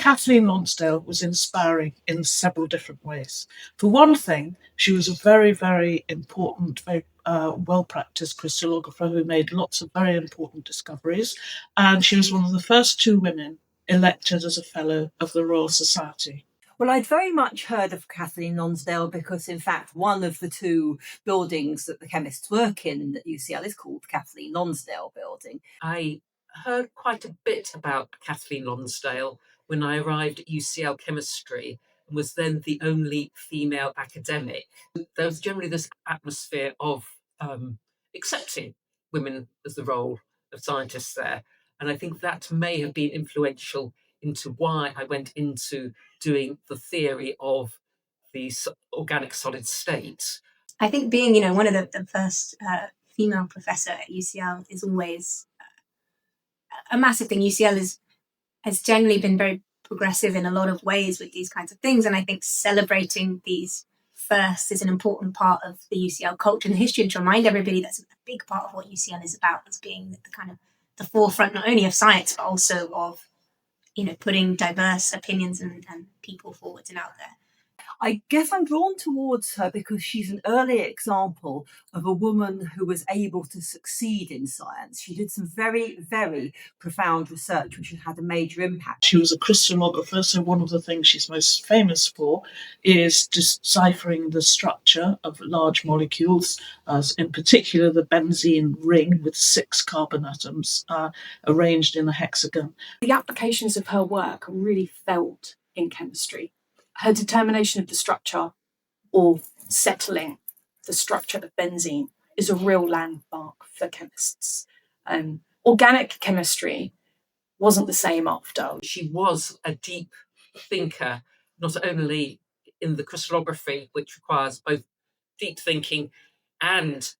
Kathleen Lonsdale was inspiring in several different ways. For one thing, she was a very, very important, very well practiced crystallographer who made lots of very important discoveries. And she was one of the first two women elected as a Fellow of the Royal Society. Well, I'd very much heard of Kathleen Lonsdale because, in fact, one of the two buildings that the chemists work in at UCL is called the Kathleen Lonsdale Building. I heard quite a bit about Kathleen Lonsdale when I arrived at UCL Chemistry and was then the only female academic. There was generally this atmosphere of accepting women as the role of scientists there. And I think that may have been influential into why I went into doing the theory of the organic solid state. I think being, one of the first female professor at UCL is always a massive thing. UCL has generally been very progressive in a lot of ways with these kinds of things, and I think celebrating these firsts is an important part of the UCL culture and history, and to remind everybody that's a big part of what UCL is about, is being the kind of the forefront not only of science but also of putting diverse opinions and people forwards and out there. I guess I'm drawn towards her because she's an early example of a woman who was able to succeed in science. She did some very, very profound research which had a major impact. She was a crystallographer, so one of the things she's most famous for is deciphering the structure of large molecules, in particular the benzene ring with 6 carbon atoms arranged in a hexagon. The applications of her work are really felt in chemistry. Her determination of the structure, or settling the structure of benzene, is a real landmark for chemists. Organic chemistry wasn't the same after. She was a deep thinker, not only in the crystallography, which requires both deep thinking and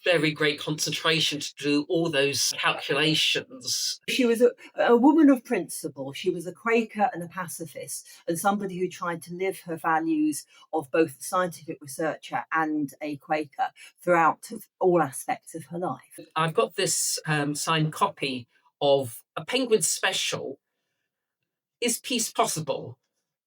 very great concentration to do all those calculations. She was a woman of principle. She was a Quaker and a pacifist, and somebody who tried to live her values of both a scientific researcher and a Quaker throughout all aspects of her life. I've got this signed copy of a Penguin special, Is Peace Possible?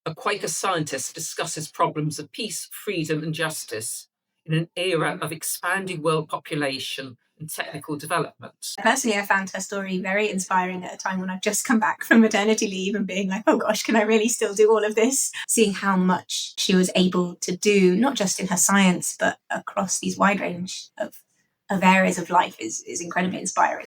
A Quaker scientist discusses problems of peace, freedom and justice in an era of expanding world population and technical development. Personally, I found her story very inspiring at a time when I've just come back from maternity leave and being like, oh gosh, can I really still do all of this? Seeing how much she was able to do, not just in her science, but across these wide range of areas of life is incredibly inspiring.